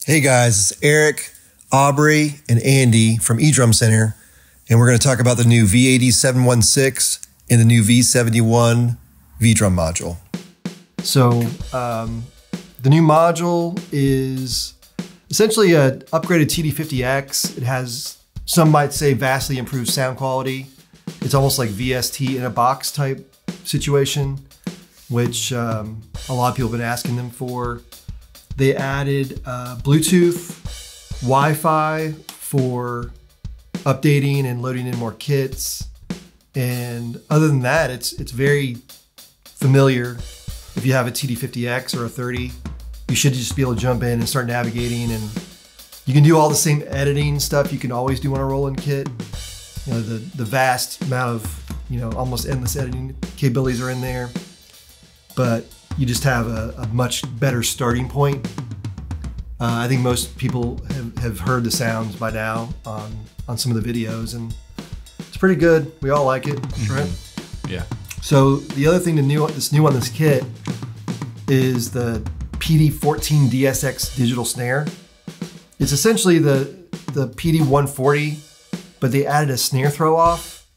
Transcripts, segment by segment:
Hey guys, it's Eric, Aubrey, and Andy from Edrumcenter, and we're going to talk about the new VAD716 and the new V71 V-Drum module. So the new module is essentially an upgraded TD50X. It has, some might say, vastly improved sound quality. It's almost like VST in a box type situation, which a lot of people have been asking them for. They added Bluetooth, Wi-Fi for updating and loading in more kits. And other than that, it's very familiar. If you have a TD50X or a 30, you should just be able to jump in and start navigating, and you can do all the same editing stuff you can always do on a Roland kit. You know, the vast amount of, almost endless editing capabilities are in there, but you just have a much better starting point. I think most people have heard the sounds by now on some of the videos, and it's pretty good. We all like it, right? Yeah. So the other thing that's new on this kit is the PD14 DSX digital snare. It's essentially the PD140, but they added a snare throw off,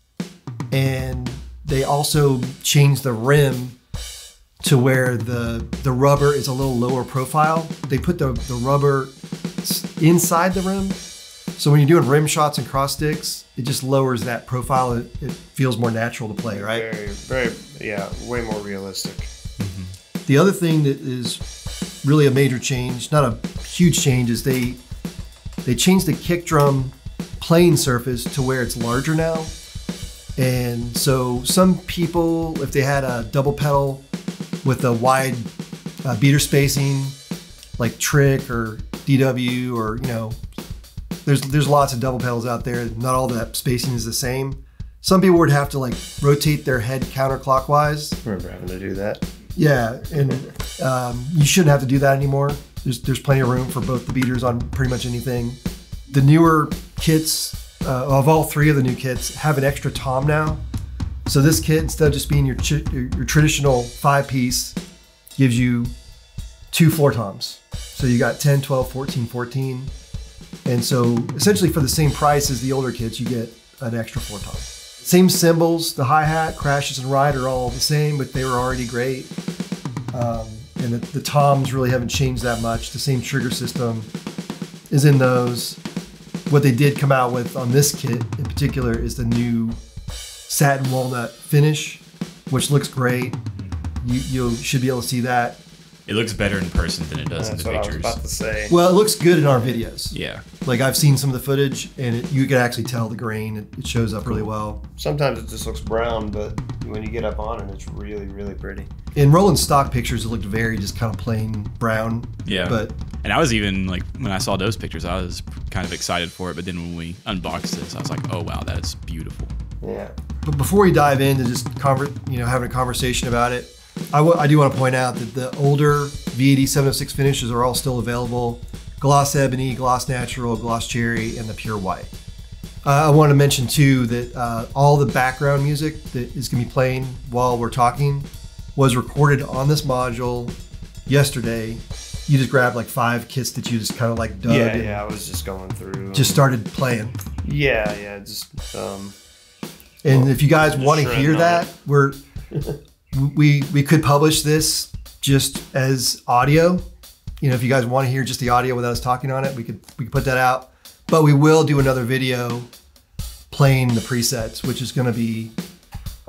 and they also changed the rim to where the rubber is a little lower profile. They put the rubber inside the rim. So when you're doing rim shots and cross sticks, it just lowers that profile. It feels more natural to play, right? Very, yeah, way more realistic. Mm-hmm. The other thing that is really a major change, not a huge change, is they changed the kick drum playing surface to where it's larger now. And so some people, if they had a double pedal with a wide beater spacing, like Trick or DW, or there's lots of double pedals out there. Not all that spacing is the same. Some people would have to like rotate their head counterclockwise. I remember having to do that. Yeah, and you shouldn't have to do that anymore. There's plenty of room for both the beaters on pretty much anything. The newer kits, of all three of the new kits, have an extra tom now. So this kit, instead of just being your traditional 5-piece, gives you 2 floor toms. So you got 10, 12, 14, 14. And so essentially for the same price as the older kits, you get an extra floor tom. Same cymbals, the hi-hat, crashes, and ride are all the same, but they were already great. And the toms really haven't changed that much. The same trigger system is in those. What they did come out with on this kit in particular is the new Satin Walnut finish, which looks great. You should be able to see that. It looks better in person than it does in the pictures. That's what I was about to say. Well, it looks good in our videos. Yeah. Like I've seen some of the footage, and you can actually tell the grain. It shows up really well. Sometimes it just looks brown, but when you get up on it, it's really, really pretty. In Roland stock pictures, it looked very just kind of plain brown. Yeah. But and I was even like, when I saw those pictures, I was kind of excited for it. But then when we unboxed this, I was like, oh wow, that is beautiful. Yeah. But before we dive into just having a conversation about it, I do want to point out that the older VAD716 finishes are all still available: gloss ebony, gloss natural, gloss cherry, and the pure white. I want to mention too that all the background music that is going to be playing while we're talking was recorded on this module yesterday. You just grabbed like 5 kits that you just kind of like dug. Yeah, I was just going through. Just started playing. Yeah, just. And if you guys want to hear that, we could publish this just as audio. If you guys want to hear just the audio without us talking on it, we could put that out. But we will do another video playing the presets, which is going to be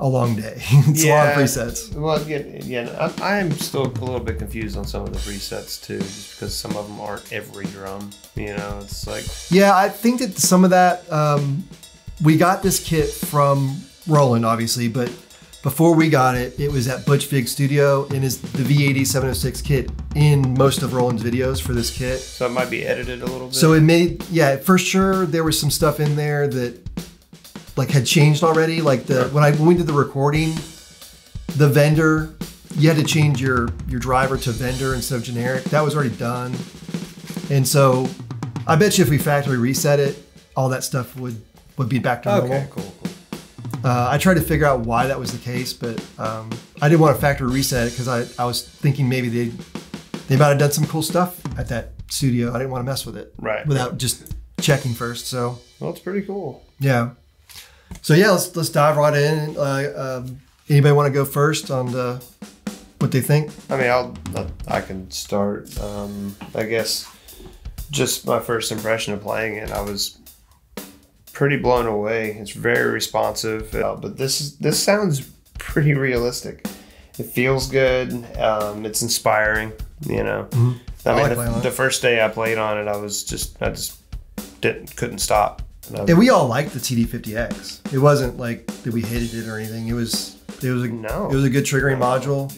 a long day. It's a lot of presets. Well, yeah, I am still a little bit confused on some of the presets too, just because some of them aren't every drum. It's like. Yeah, I think that some of that. We got this kit from Roland, obviously, but before we got it, it was at Butch Vig Studio, and is the VAD716 kit in most of Roland's videos for this kit. So it might be edited a little bit. So it made, yeah, for sure there was some stuff in there that like had changed already. Like when we did the recording, the vendor, you had to change your driver to vendor instead of generic. That was already done. And so I bet you if we factory reset it, all that stuff would be back to normal. Okay, cool. I tried to figure out why that was the case, but I didn't want to factory reset it because I was thinking maybe they might have done some cool stuff at that studio. I didn't want to mess with it without just checking first. So well, it's pretty cool. Yeah. So yeah, let's dive right in. Anybody want to go first on what they think? I mean, I can start. I guess just my first impression of playing it, I was pretty blown away. It's very responsive, but this sounds pretty realistic. It feels good. It's inspiring. You know, I mean, the first day I played on it, I just couldn't stop. And we all liked the TD50X. It wasn't like that we hated it or anything. It was a good triggering module.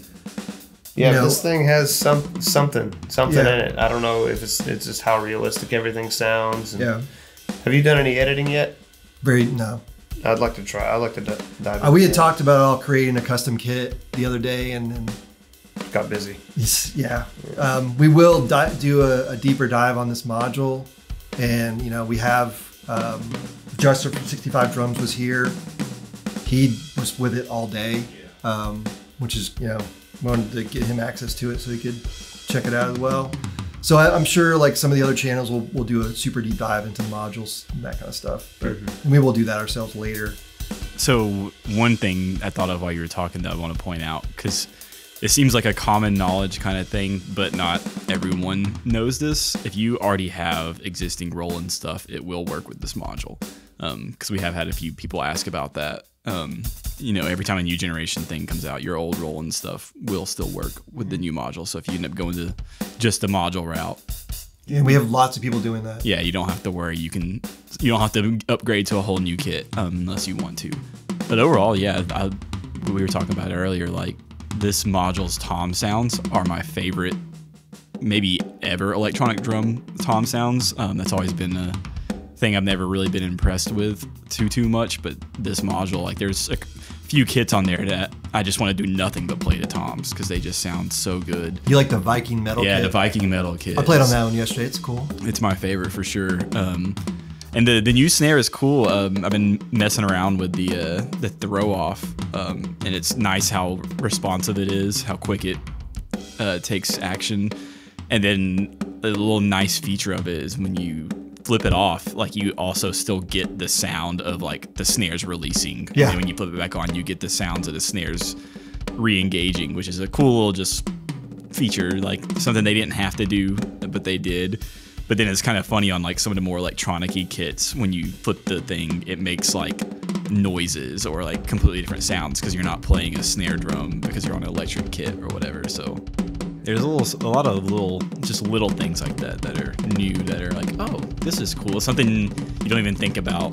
Yeah, this thing has something in it. I don't know if it's just how realistic everything sounds. And have you done any editing yet? No. I'd like to try. I'd like to dive. We had talked about creating a custom kit the other day, and got busy. Yeah. We will do a deeper dive on this module, and we have Adjuster from 65 Drums was here. He was with it all day, which is wanted to get him access to it so he could check it out as well. So I'm sure like some of the other channels will do a super deep dive into modules and that kind of stuff. But we will do that ourselves later. So one thing I thought of while you were talking that I want to point out, because it seems like a common knowledge kind of thing, but not everyone knows this. If you already have existing Roland stuff, it will work with this module. Because we have had a few people ask about that. Every time a new generation thing comes out, your old Roland stuff will still work with the new module. So if you end up going to just the module route, yeah, we have lots of people doing that. Yeah, you don't have to worry. You don't have to upgrade to a whole new kit unless you want to. But overall, yeah, we were talking about it earlier. Like this module's tom sounds are my favorite, maybe ever electronic drum tom sounds. That's always been a thing I've never really been impressed with too much, but this module, like there's a few kits on there that I just want to do nothing but play the toms because they just sound so good. You like the Viking metal kit? Yeah, the Viking metal kit. I played on that one yesterday. It's cool. It's my favorite for sure. And the new snare is cool. I've been messing around with the throw off, and it's nice how responsive it is, how quick it takes action. And then a little nice feature of it is when you flip it off, like you also still get the sound of like the snares releasing. Yeah. And then when you flip it back on, you get the sounds of the snares re-engaging, which is a cool little just feature, like something they didn't have to do, but they did. But then it's kind of funny on like some of the more electronic-y kits, when you flip the thing, it makes like noises or like completely different sounds because you're not playing a snare drum because you're on an electric kit or whatever. So there's a lot of little things like that are new, that are like, oh, this is cool. It's something you don't even think about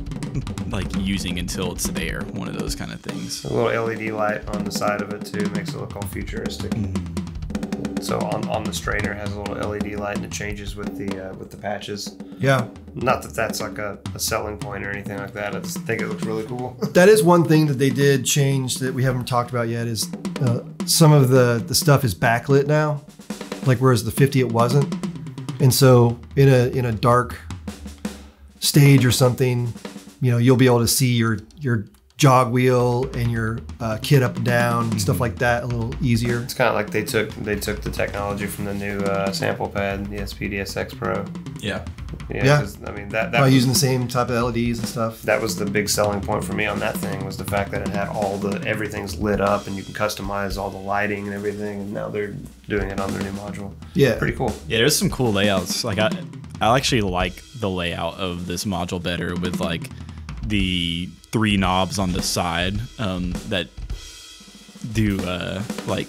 like using until it's there. One of those kind of things. A little LED light on the side of it too makes it look all futuristic. So on the strainer has a little LED light and it changes with the patches. Yeah. Not that that's like a selling point or anything like that. I just think it looks really cool. That is one thing that they did change that we haven't talked about yet is some of the stuff is backlit now, like whereas the 50 it wasn't. And so in a dark stage or something, you'll be able to see your jog wheel and your kit up and down, stuff like that, a little easier. It's kind of like they took the technology from the new sample pad, the SPDSX Pro. Yeah. Yeah. I mean that by using the same type of LEDs and stuff. That was the big selling point for me on that thing, was the fact that it had everything's lit up and you can customize all the lighting and everything. And now they're doing it on their new module. Yeah. Pretty cool. Yeah, there's some cool layouts. Like I actually like the layout of this module better, with like the 3 knobs on the side that do like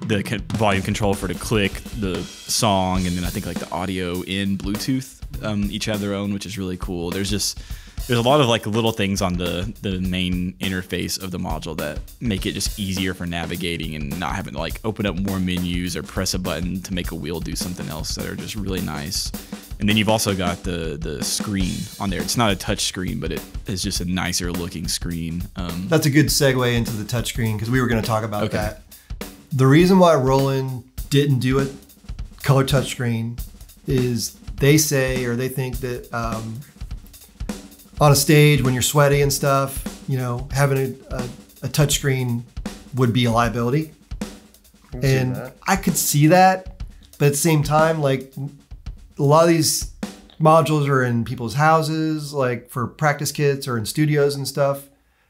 the volume control for the click, the song, and then I think like the audio in Bluetooth. Each have their own, which is really cool. There's a lot of like little things on the main interface of the module that make it just easier for navigating and not having to like open up more menus or press a button to make a wheel do something else, that are just really nice. And then you've also got the screen on there. It's not a touch screen, but it is just a nicer looking screen. That's a good segue into the touch screen, because we were going to talk about that. The reason why Roland didn't do a color touchscreen is they think that on a stage when you're sweaty and stuff, having a touchscreen would be a liability. And I could see that, but at the same time, like a lot of these modules are in people's houses, like for practice kits or in studios and stuff.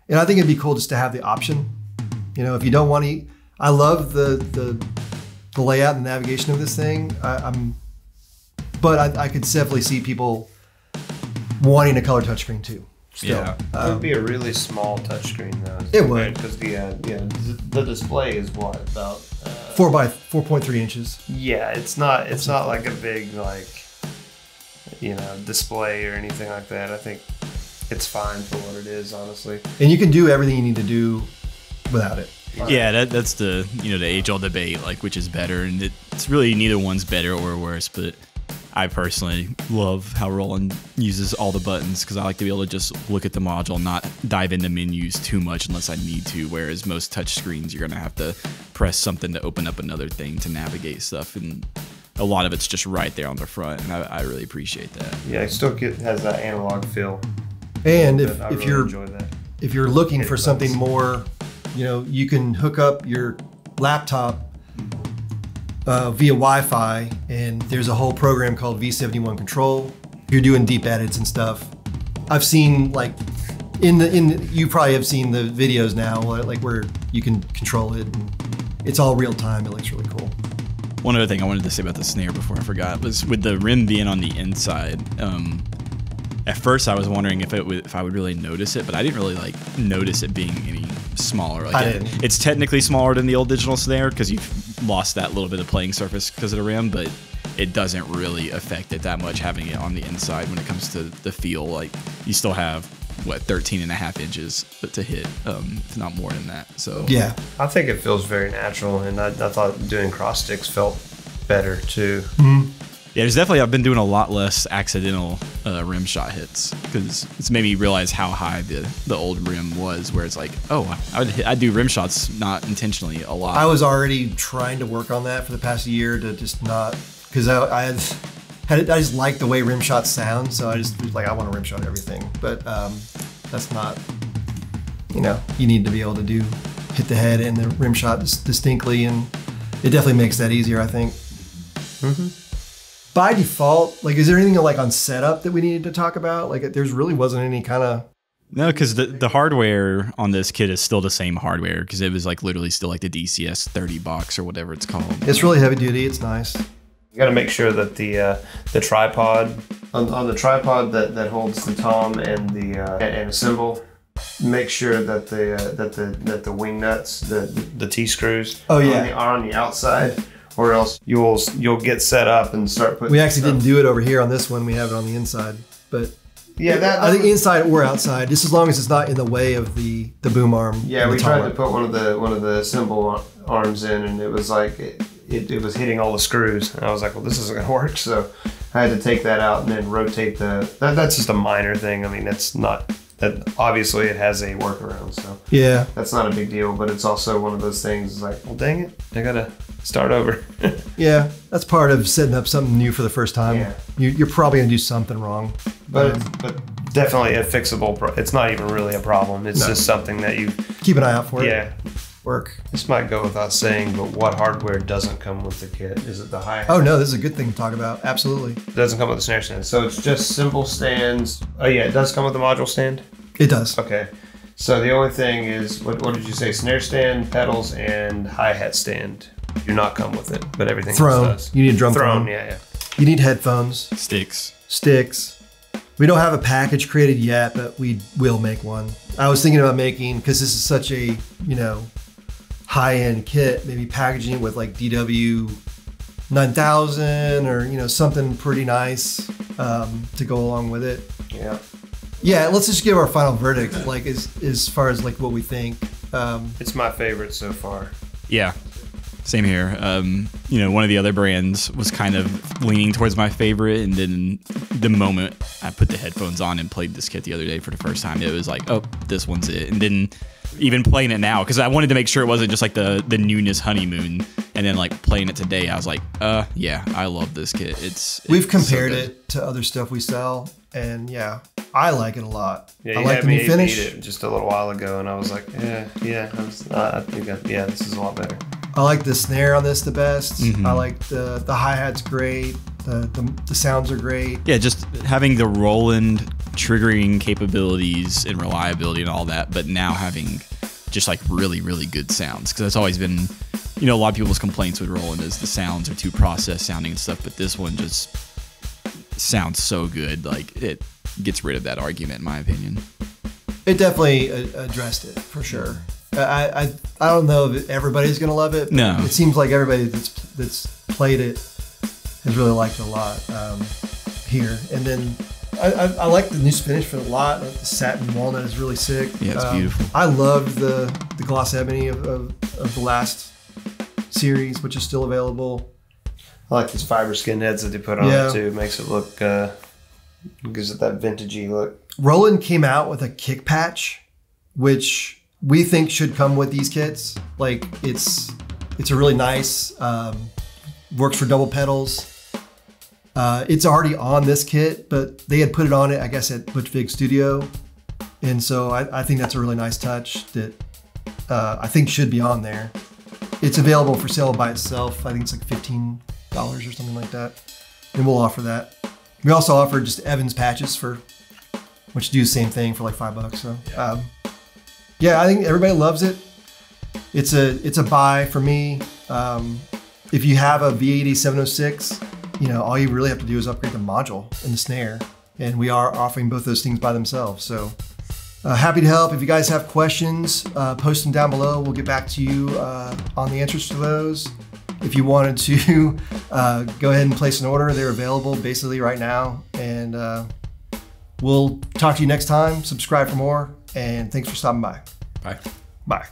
And I think it'd be cool just to have the option. You know, if you don't want to, I love the layout and navigation of this thing. But I could definitely see people wanting a color touchscreen too. Still. Yeah. It would be a really small touchscreen though. It would. Because the display is what, about 4 by 4.3 inches. Yeah, it's not like a big display or anything like that. I think it's fine for what it is, honestly. And you can do everything you need to do without it. Yeah, that's the the age-old debate, like which is better, and it's really neither one's better or worse. But I personally love how Roland uses all the buttons because I like to be able to just look at the module, not dive into menus too much unless I need to. Whereas most touch screens, you're gonna have to press something to open up another thing to navigate stuff, and a lot of it's just right there on the front, and I really appreciate that. Yeah, it still has that analog feel. And I if really you're enjoy that. if you're looking for buttons. something more, you can hook up your laptop via Wi-Fi, and there's a whole program called V71 Control. You're doing deep edits and stuff. I've seen you probably have seen the videos now, like where you can control it, and it's all real time. It looks really cool. One other thing I wanted to say about the snare before I forgot was with the rim being on the inside. At first, I was wondering if I would really notice it, but I didn't really notice it being any smaller. I didn't. It's technically smaller than the old digital snare because you've lost that little bit of playing surface because of the rim, but it doesn't really affect it that much having it on the inside when it comes to the feel. Like you still have 13.5 inches to hit, if not more than that. So Yeah. I think it feels very natural, and I thought doing cross sticks felt better too. Yeah, I've been doing a lot less accidental rim shot hits because it's made me realize how high the old rim was, where it's like, oh, I'd do rim shots not intentionally a lot. I was already trying to work on that for the past year to just not, because I just like the way rim shots sound, so I just was like, I want to rim shot everything. But that's not, you need to be able to hit the head and the rim shot distinctly, and it definitely makes that easier, I think. By default, is there anything on setup that we needed to talk about? There's really wasn't any kind of... No, because the hardware on this kit is still the same hardware because it was literally still the DCS 30 box or whatever it's called. It's really heavy duty. It's nice. You got to make sure that the tripod on the tripod that holds the tom and a cymbal. Make sure that the wing nuts, the T screws, are on the outside, or else you'll get set up and start putting. We actually didn't do it over here on this one. We have it on the inside, but yeah, I think inside or outside, just as long as it's not in the way of the boom arm. Yeah, we tried to put one of the cymbal arms in, and it was it was hitting all the screws, and I was like, well, this isn't gonna work. So I had to take that out and then rotate that's just a minor thing. I mean, that's not. That obviously it has a workaround, so yeah, that's not a big deal. But it's also one of those things like, well, dang it, I gotta start over. Yeah, that's part of setting up something new for the first time. Yeah. You're probably gonna do something wrong, but definitely a fixable. It's not even really a problem. It's just something that you keep an eye out for. Yeah, work. This might go without saying, but what hardware doesn't come with the kit? Is it the hi-hat? Oh no, this is a good thing to talk about. Absolutely. It doesn't come with the snare stand, so it's just simple stands. Oh yeah, it does come with the module stand. It does. Okay, so the only thing is, what did you say? Snare stand, pedals, and hi-hat stand do not come with it, but everything Throne. else does. You need a drum throne. throne. Yeah. You need headphones. Sticks. We don't have a package created yet, but we will make one. I was thinking about making, because this is such a high-end kit, maybe packaging it with DW 9000 or something pretty nice to go along with it. Yeah. Yeah, let's just give our final verdict, as far as what we think. It's my favorite so far. Yeah, same here. One of the other brands was kind of leaning towards my favorite, and then the moment I put the headphones on and played this kit the other day for the first time, it was like, oh, this one's it. And then even playing it now, because I wanted to make sure it wasn't just the newness honeymoon, and then playing it today, I was like, yeah, I love this kit. We've compared so it to other stuff we sell, and yeah, I like it a lot. Yeah, I like the new finish. Beat it just a little while ago, and I was like, I think this is a lot better. I like the snare on this the best. Mm-hmm. I like the hi-hat's great. The sounds are great. Yeah, just having the Roland triggering capabilities and reliability and all that, but now having just like really, really good sounds. Because that's always been, you know, a lot of people's complaints with Roland is the sounds are too processed sounding and stuff, but this one just sounds so good. Like, it gets rid of that argument, in my opinion. It definitely addressed it, for sure. I don't know if everybody's going to love it. But no. It seems like everybody that's played it has really liked it a lot here. And then I like the new finish for the lot. The satin walnut is really sick. Yeah, it's beautiful. I love the gloss ebony of the last series, which is still available. I like these fiber skin heads that they put on it too. It makes it look, gives it that vintagey look. Roland came out with a kick patch, which we think should come with these kits. Like, it's a really nice, works for double pedals. It's already on this kit, but they had put it on it, I guess, at Butch Vig Studio. And so I think that's a really nice touch that I think should be on there. It's available for sale by itself. I think it's like $15 or something like that. And we'll offer that. We also offer just Evans patches which do the same thing for like $5. So yeah, I think everybody loves it. It's a buy for me. If you have a VAD716, you know, all you really have to do is upgrade the module and the snare. And we are offering both those things by themselves. So happy to help. If you guys have questions, post them down below. We'll get back to you on the answers to those. If you wanted to go ahead and place an order, they're available basically right now. And we'll talk to you next time. Subscribe for more. And thanks for stopping by. Bye. Bye.